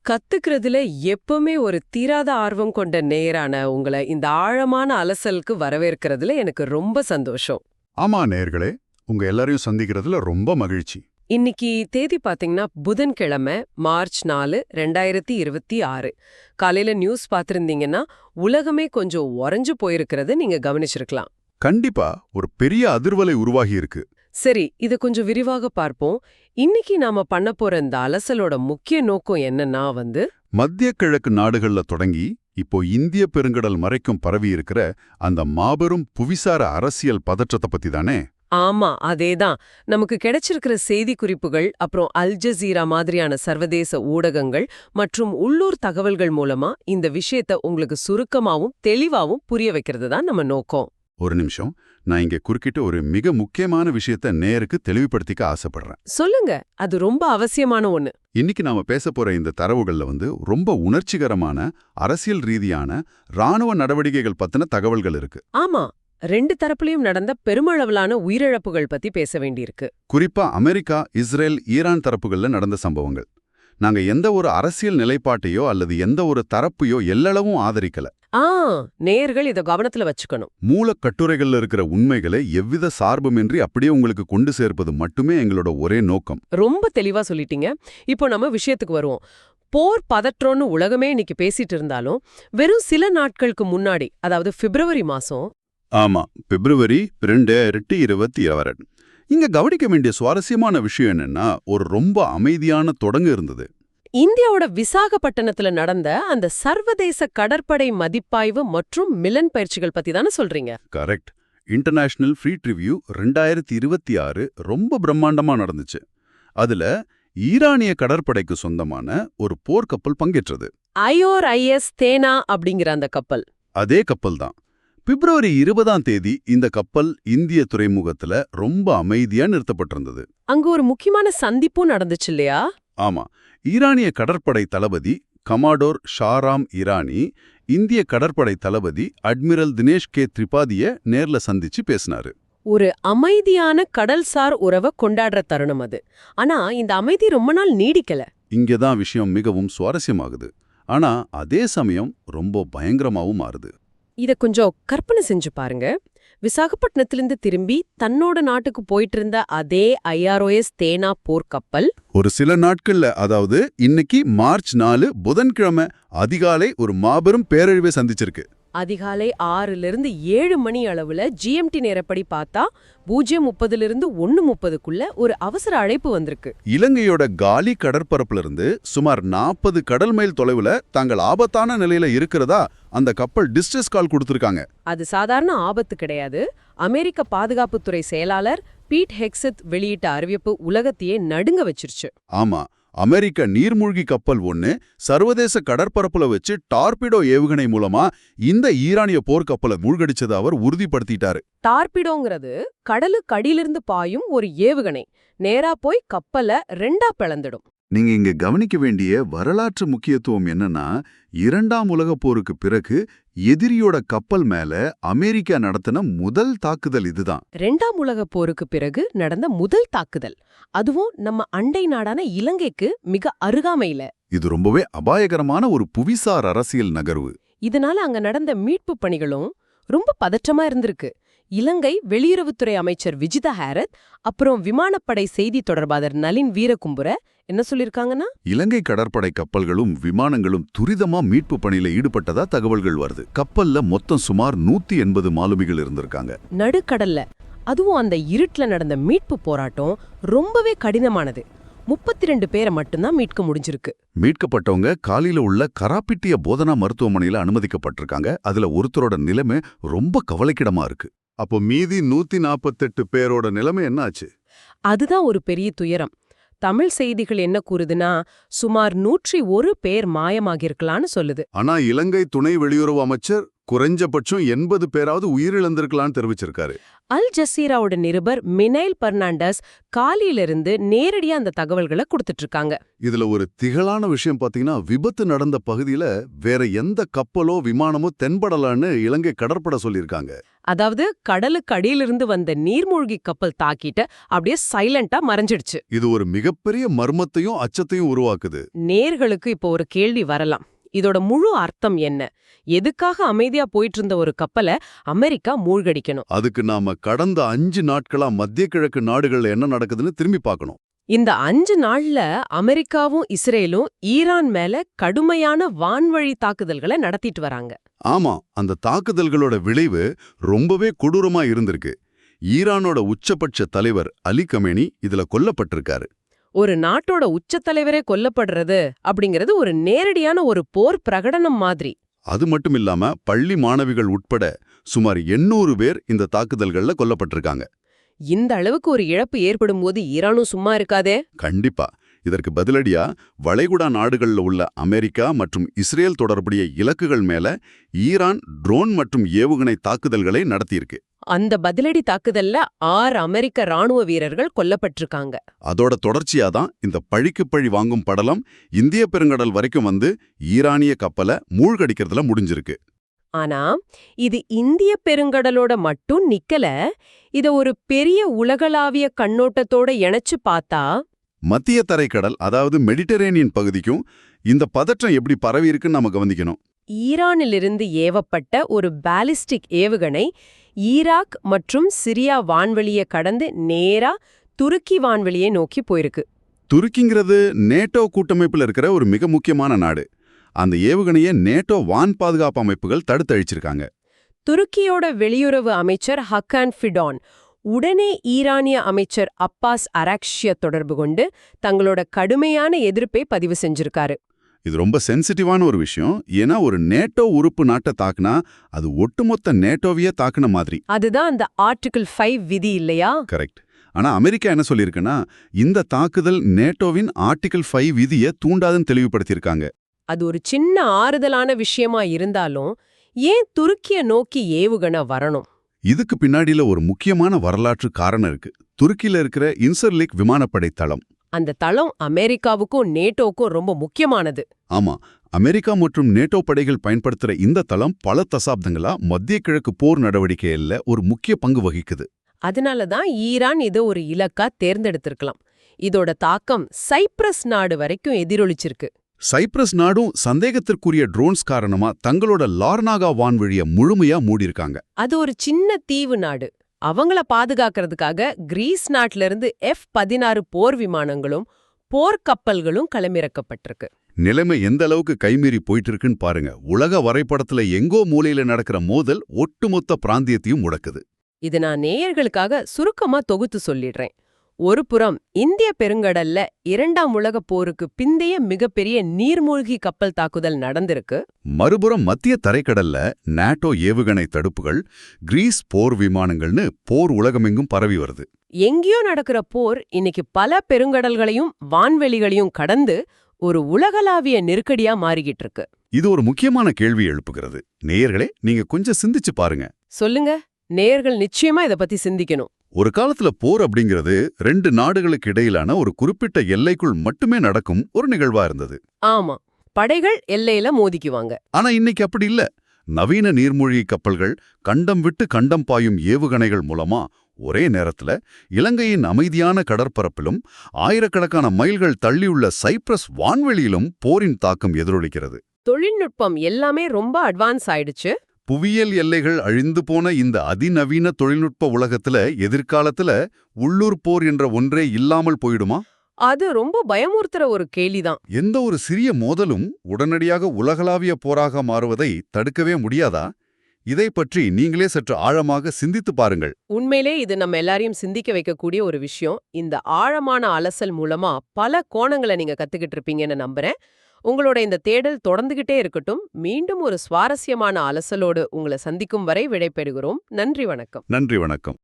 கத்துக்கிறதுல எப்பவுமே ஒரு தீராத ஆர்வம் கொண்ட நேயரான உங்களை இந்த ஆழமான அலசலுக்கு வரவேற்கிறதுல எனக்கு ரொம்ப சந்தோஷம். ஆமா நேயர்களே, உங்க எல்லாரையும் சந்திக்கிறதுல ரொம்ப மகிழ்ச்சி. இன்னைக்கு தேதி பாத்தீங்கன்னா புதன்கிழமை மார்ச் 4, 2026. காலையில நியூஸ் பார்த்திருந்தீங்கன்னா உலகமே கொஞ்சம் உறைஞ்சு போயிருக்கிறத நீங்க கவனிச்சிருக்கலாம். கண்டிப்பா ஒரு பெரிய அதிர்வலை உருவாகி இருக்கு. சரி, இத கொஞ்சம் விரிவாக பார்ப்போம். இன்னைக்கு நாம பண்ண போற இந்த அலசலோட முக்கிய நோக்கம் என்னன்னா மத்திய கிழக்கு நாடுகள்ல தொடங்கி இப்போ இந்திய பெருங்கடல் மறைக்கும் பரவி இருக்கிற அந்த மாபெரும் புவிசார அரசியல் பதற்றத்தை பத்தி தானே. ஆமா, அதேதான். நமக்கு கிடைச்சிருக்கிற செய்தி குறிப்புகள், அப்புறம் அல் ஜசீரா மாதிரியான சர்வதேச ஊடகங்கள் மற்றும் உள்ளூர் தகவல்கள் மூலமா இந்த விஷயத்த உங்களுக்கு சுருக்கமாவும் தெளிவாவும் புரிய வைக்கிறது தான் நம்ம நோக்கம். ஒரு நிமிஷம், நான் இங்க குறுக்கிட்டு ஒரு மிக முக்கியமான விஷயத்த நேருக்கு தெளிவுபடுத்திக்க ஆசைப்படுறேன். சொல்லுங்க, அது ரொம்ப அவசியமான ஒண்ணு. இன்னைக்கு நாம பேச போற இந்த தரவுகள்ல ரொம்ப உணர்ச்சிகரமான அரசியல் ரீதியான ராணுவ நடவடிக்கைகள் பத்தின தகவல்கள் இருக்கு. ஆமா, ரெண்டு தரப்புலயும் நடந்த பெருமளவிலான உயிரிழப்புகள் பத்தி பேச வேண்டியிருக்கு. குறிப்பா அமெரிக்கா, இஸ்ரேல், ஈரான் தரப்புகள்ல நடந்த சம்பவங்கள். நாங்க எந்த ஒரு அரசியல் நிலைப்பாட்டையோ அல்லது எந்த ஒரு தரப்பையோ எல்லளவும் ஆதரிக்கல. நேயர்கள் இத கவனத்துல வச்சுக்கணும். மூலக்கட்டுரைகள்ல இருக்கிற உண்மைகளை எவ்வித சார்புமின்றி அப்படியே உங்களுக்கு கொண்டு சேர்ப்பது மட்டுமே எங்களோட ஒரே நோக்கம். ரொம்ப தெளிவா சொல்லிட்டீங்க. இப்போ நம்ம விஷயத்துக்கு வருவோம். போர் பதற்றம்னு உலகமே இன்னைக்கு பேசிட்டு இருந்தாலும் வெறும் சில நாட்களுக்கு முன்னாடி, அதாவது பிப்ரவரி மாசம். ஆமா, பிப்ரவரி 2022. இங்க கவனிக்க வேண்டிய சுவாரஸ்யமான விஷயம் என்னன்னா, ஒரு ரொம்ப அமைதியான தொடங்கு இருந்தது. இந்தியாவோட விசாகப்பட்டினத்துல நடந்த அந்த சர்வதேச கடற்படை மதிப்பாய்வு மற்றும் மிலன் பயிற்சிகள் பத்தி தானே சொல்றீங்க? கரெக்ட். இன்டர்நேஷனல் ஃப்ளீட் ரிவ்யூ 2026 ரொம்ப பிரம்மாண்டமா நடந்துச்சு. அதுல ஈரானிய கடற்படைக்கு சொந்தமான ஒரு போர்க்கப்பல் பங்கேற்றது. IORIS தேனா அப்படிங்கிற அந்த கப்பல். அதே கப்பல் தான். பிப்ரவரி 20 இந்த கப்பல் இந்திய துறைமுகத்துல ரொம்ப அமைதியா நிறுத்தப்பட்டிருந்தது. அங்க ஒரு முக்கியமான சந்திப்பும் நடந்துச்சு இல்லையா? ஆமா, ஈரானிய கடற்படை தளபதி கமாடோர் ஷாராம் இரானி இந்திய கடற்படை தளபதி அட்மிரல் தினேஷ் கே திரிபாதிய நேர்ல சந்திச்சு பேசினாரு. ஒரு அமைதியான கடல்சார் உறவை கொண்டாடுற தருணம் அது. ஆனா இந்த அமைதி ரொம்ப நாள் நீடிக்கல. இங்கதான் விஷயம் மிகவும் சுவாரஸ்யமாகுது. ஆனா அதே சமயம் ரொம்ப பயங்கரமாவும் மாறுது. இத கொஞ்சம் கற்பனை செஞ்சு பாருங்க. விசாகப்பட்டினத்திலிருந்து திரும்பி தன்னோட நாட்டுக்கு போயிட்டு இருந்த அதே IROS தேனா போர்க்கப்பல் ஒரு சில நாட்கள்ல, அதாவது இன்னைக்கு மார்ச் 4 புதன்கிழமை அதிகாலை ஒரு மாபெரும் பேரழிவை சந்திச்சிருக்கு. அதிகாலை 6லிருந்து 7 மணி அளவுல GMT நேரப்படி பார்த்தா 0:30லிருந்து 1:30க்குள்ள ஒரு அவசர அழைப்பு வந்திருக்கு. இலங்கையோட காலி கடற்பரப்பிலிருந்து சுமார் 40 கடல் மைல் தொலைவுல தாங்கள் ஆபத்தான நிலையில இருக்கிறதா அந்த கப்பல் டிஸ்ட்ரெஸ் கால் கொடுத்திருக்காங்க. அது சாதாரண ஆபத்து கிடையாது. அமெரிக்க பாதுகாப்புத்துறை செயலாளர் பீட் ஹெக்ஸத் வெளியிட்ட அறிவிப்பு உலகத்தையே நடுங்க வச்சிருச்சு. ஆமா, அமெரிக்க நீர்மூழ்கி கப்பல் ஒன்னு சர்வதேச கடற்பரப்புல வச்சு டார்பிடோ ஏவுகணை மூலமா இந்த ஈரானிய போர்க்கப்பலை மூழ்கடிச்சதை அவர் உறுதிப்படுத்திட்டாரு. டார்பிடோங்கிறது கடலுக்கு அடியிலிருந்து பாயும் ஒரு ஏவுகணை. நேரா போய் கப்பலை 2ஆ பிளந்துடும். நீங்க இங்க கவனிக்க வேண்டிய வரலாற்று முக்கியத்துவம் என்னன்னா, 2ஆம் உலகப் போருக்கு பிறகு எதிரியோட கப்பல் மேல அமெரிக்கா நடத்தின முதல் தாக்குதல் இதுதான். 2ஆம் உலகப் போருக்கு பிறகு நடந்த முதல் தாக்குதல், அதுவும் நம்ம அண்டை நாடான இலங்கைக்கு மிக அருகாமையில. இது ரொம்பவே அபாயகரமான ஒரு புவிசார் அரசியல் நகர்வு. இதனால அங்க நடந்த மீட்பு பணிகளும் ரொம்ப பதற்றமா இருந்திருக்கு. இலங்கை வெளியுறவுத்துறை அமைச்சர் விஜித ஹேரத், அப்புறம் விமானப்படை செய்தி தொடர்பாளர் நளின் வீரகும்புர என்ன சொல்லிருக்காங்கன்னா, இலங்கை கடற்படை கப்பல்களும் விமானங்களும் துரிதமா மீட்பு பணியில ஈடுபட்டதா தகவல்கள் வருது. கப்பல்ல மொத்தம் சுமார் 180 மாலுமிகள் இருந்திருக்காங்க. நடுக்கடல்ல, அதுவும் அந்த இருட்டுல நடந்த மீட்பு போராட்டம் ரொம்பவே கடினமானது. 32 பேரை மட்டும்தான் மீட்க முடிஞ்சிருக்கு. மீட்கப்பட்டவங்க காலில உள்ள கராப்பிட்டிய போதனா மருத்துவமனையில அனுமதிக்கப்பட்டிருக்காங்க. அதுல ஒருத்தரோட நிலைமை ரொம்ப கவலைக்கிடமா இருக்கு. அப்போ மீதி 148 பேரோட நிலைமை என்ன ஆச்சு? அதுதான் ஒரு பெரிய துயரம். தமிழ் செய்திகள் என்ன கூறுதுன்னா, சுமார் 101 பேர் மாயமாகியிருக்கலான்னு சொல்லுது. ஆனா இலங்கை துணை வெளியுறவு அமைச்சர் குறைஞ்சபட்சம் 80 பேராவது உயிரிழந்திருக்கலாம்னு தெரிவிச்சிருக்காரு. அல் ஜசீராவோட நிருபர் மினைல் பெர்னாண்டஸ் காலியிலிருந்து நேரடியா அந்த தகவல்களை கொடுத்துட்டு இருக்காங்க. இதுல ஒரு திகழான விஷயம் பாத்தீங்கன்னா, விபத்து நடந்த பகுதியில வேற எந்த கப்பலோ விமானமோ தென்படலான்னு இலங்கை கடற்படை சொல்லியிருக்காங்க. அதாவது கடலுக்கு அடியிலிருந்து வந்த நீர்மூழ்கி கப்பல் தாக்கிட்டு அப்படியே சைலண்டா மறைஞ்சிடுச்சு. இது ஒரு மிகப்பெரிய மர்மத்தையும் அச்சத்தையும் உருவாக்குது. நேர்களுக்கு இப்போ ஒரு கேள்வி வரலாம். இதோட முழு அர்த்தம் என்ன? எதுக்காக அமைதியா போயிட்டு இருந்த ஒரு கப்பலை அமெரிக்கா மூழ்கடிக்கணும்? அதுக்கு நாம கடந்த 5 நாட்களா மத்திய கிழக்கு நாடுகள்ல என்ன நடக்குதுன்னு திரும்பி பார்க்கணும். இந்த 5 நாள்ல அமெரிக்காவும் இஸ்ரேலும் ஈரான் மேல கடுமையான வான்வழி தாக்குதல்களை நடத்திட்டு வராங்க. ஆமா, அந்த தாக்குதல்களோட விளைவு ரொம்பவே கொடூரமா இருந்திருக்கு. ஈரானோட உச்சபட்ச தலைவர் அலி கமேனி இதுல கொல்லப்பட்டிருக்காரு. ஒரு நாட்டோட உச்சத்தலைவரே கொல்லப்படுறது அப்படிங்கிறது ஒரு நேரடியான ஒரு போர் பிரகடனம் மாதிரி. அது மட்டும் இல்லாம பள்ளி மாணவிகள் உட்பட சுமார் 800 பேர் இந்த தாக்குதல்கள்ல கொல்லப்பட்டிருக்காங்க. இந்த அளவுக்கு ஒரு இழப்பு ஏற்படும் போது ஈரானும் சும்மா இருக்காதே. கண்டிப்பா. இதற்கு பதிலடியா வளைகுடா நாடுகள்ல உள்ள அமெரிக்கா மற்றும் இஸ்ரேல் தொடர்புடைய இலக்குகள் மேல ஈரான் ட்ரோன் மற்றும் ஏவுகணை தாக்குதல்களை நடத்தியிருக்கு. அந்த பதிலடி தாக்குதல்ல 6 அமெரிக்க ராணுவ வீரர்கள் கொல்லப்பட்டிருக்காங்க. அதோட தொடர்ச்சியாதான் இந்த பழிக்கு பழி வாங்கும் படலம் இந்திய பெருங்கடல் வரைக்கும் வந்து ஈரானிய கப்பலை மூழ்கடிக்கிறதுல முடிஞ்சிருக்கு. ஆனா இது இந்திய பெருங்கடலோட மட்டும் நிக்கல. இத ஒரு பெரிய உலகளாவிய கண்ணோட்டத்தோட இணைச்சு பார்த்தா மத்திய தரைக்கடல், அதாவது மெடிட்டரேனியன் பகுதிக்கும் இந்த பதற்றம் எப்படி பரவி இருக்குன்னு நாம கவனிக்கணும். ஈரானிலிருந்து ஏவப்பட்ட ஒரு பாலிஸ்டிக் ஏவுகணை ஈராக் மற்றும் சிரியா வான்வெளியை கடந்து நேரா துருக்கி வான்வெளியை நோக்கி போயிருக்கு. துருக்கிங்கிறது நேட்டோ கூட்டமைப்புல இருக்கிற ஒரு மிக முக்கியமான நாடு. அந்த ஏவுகணையை நேட்டோ வான் பாதுகாப்பு அமைப்புகள் தடுத்தழிச்சிருக்காங்க. துருக்கியோட வெளியுறவு அமைச்சர் ஹக்கான் ஃபிடான் உடனே ஈரானிய அமைச்சர் அப்பாஸ் அராக்ஷிய தொடர்பு கொண்டு தங்களோட கடுமையான எதிர்ப்பை பதிவு செஞ்சிருக்காரு. இது ரொம்ப சென்சிட்டிவான ஒரு விஷயம். ஏன்னா ஒரு நேட்டோ உறுப்பு நாட்டை தாக்குனா அது ஒட்டுமொத்த நேட்டோவையே தாக்குன மாதிரி. அதுதான் அந்த ஆர்டிகிள் 5 விதி இல்லையா? கரெக்ட். ஆனா அமெரிக்கா என்ன சொல்லியிருக்குன்னா, இந்த தாக்குதல் நேட்டோவின் ஆர்டிகிள் 5 விதியை தூண்டாதுன்னு தெளிவுபடுத்தியிருக்காங்க. அது ஒரு சின்ன ஆறுதலான விஷயமா இருந்தாலும் ஏன் துருக்கிய நோக்கி ஏவுகணை வரணும்? இதுக்கு பின்னாடியில ஒரு முக்கியமான வரலாற்று காரணம் இருக்கு. துருக்கியில இருக்கிற இன்சர்லிக் விமானப்படை தளம். அந்த தளம் அமெரிக்காவுக்கும் நேட்டோக்கும் ரொம்ப முக்கியமானது. ஆமா, அமெரிக்கா மற்றும் நேட்டோ படைகள் பயன்படுத்துற இந்த தளம் பல தசாப்தங்களா மத்திய கிழக்கு போர் நடவடிக்கையில ஒரு முக்கிய பங்கு வகிக்குது. அதனாலதான் ஈரான் இதை ஒரு இலக்கா தேர்ந்தெடுத்திருக்கலாம். இதோட தாக்கம் சைப்ரஸ் நாடு வரைக்கும் எதிரொலிச்சிருக்கு. சைப்ரஸ் நாடும் சந்தேகத்திற்குரிய ட்ரோன்ஸ் காரணமா தங்களோட லார்னாகா வான்வழியை முழுமையா மூடியிருக்காங்க. அது ஒரு சின்ன தீவு நாடு. அவங்கள பாதுகாக்கிறதுக்காக கிரீஸ் நாட்டில இருந்து F-16 போர் விமானங்களும் போர்க்கப்பல்களும் களமிறக்கப்பட்டிருக்கு. நிலைமை எந்த அளவுக்கு கைமீறி போயிட்டு இருக்குன்னு பாருங்க. உலக வரைபடத்துல எங்கோ மூலையில நடக்கிற மோதல் ஒட்டுமொத்த பிராந்தியத்தையும் முடக்குது. இது நான் நேயர்களுக்காக சுருக்கமா தொகுத்து சொல்லிடுறேன். ஒரு புறம் இந்திய பெருங்கடல்ல 2ஆம் உலகப் போருக்கு பிந்தைய மிகப்பெரிய நீர்மூழ்கி கப்பல் தாக்குதல் நடந்திருக்கு. மறுபுறம் மத்திய தரைக்கடல்ல நாட்டோ ஏவுகணை தடுப்புகள், கிரீஸ் போர் விமானங்கள்னு போர் உலகமெங்கும் பரவி வருது. எங்கேயோ நடக்கிற போர் இன்னைக்கு பல பெருங்கடல்களையும் வான்வெளிகளையும் கடந்து ஒரு உலகளாவிய நெருக்கடியா மாறிக்கிட்டு இருக்கு. இது ஒரு முக்கியமான கேள்வி எழுப்புகிறது. நேயர்களே, நீங்க கொஞ்சம் சிந்திச்சு பாருங்க. சொல்லுங்க. நேயர்கள் நிச்சயமா இத பத்தி சிந்திக்கணும். ஒரு காலத்துல போர் அப்படிங்கிறது 2 நாடுகளுக்கு இடையிலான ஒரு குறிப்பிட்ட எல்லைக்குள் மட்டுமே நடக்கும் ஒரு நிகழ்வா இருந்தது. ஆமா, படைகள் எல்லையில மோதிக்குவாங்க. ஆனா இன்னைக்கு அப்படி இல்ல. நவீன நீர்மூழ்கி கப்பல்கள், கண்டம் விட்டு கண்டம் பாயும் ஏவுகணைகள் மூலமா ஒரே நேரத்துல இலங்கையின் அமைதியான கடற்பரப்பிலும் ஆயிரக்கணக்கான மைல்கள் தள்ளியுள்ள சைப்ரஸ் வான்வெளியிலும் போரின் தாக்கம் எதிரொலிக்கிறது. தொழில்நுட்பம் எல்லாமே ரொம்ப அட்வான்ஸ் ஆயிடுச்சு. புவியியல் எல்லைகள் அழிந்து போன இந்த அதிநவீன தொழில்நுட்ப உலகத்துல எதிர்காலத்துல உள்ளூர் போர் என்ற ஒன்றே இல்லாமல் போயிடுமா? அது ரொம்ப பயமுறுத்துற ஒரு கேள்விதான். எந்த ஒரு சிறிய மோதலும் உடனடியாக உலகளாவிய போராக மாறுவதை தடுக்கவே முடியாதா? இதை பற்றி நீங்களே சற்று ஆழமாக சிந்தித்து பாருங்கள். உண்மையிலே இது நம்ம எல்லாரையும் சிந்திக்க வைக்கக்கூடிய ஒரு விஷயம். இந்த ஆழமான அலசல் மூலமா பல கோணங்களை நீங்க கத்துக்கிட்டு இருப்பீங்கன்னு நம்புறேன். உங்களோட இந்த தேடல் தொடர்ந்துகிட்டே இருக்கட்டும். மீண்டும் ஒரு சுவாரஸ்யமான அலசலோடு உங்களை சந்திக்கும் வரை விடைபெறுகிறோம். நன்றி, வணக்கம். நன்றி, வணக்கம்.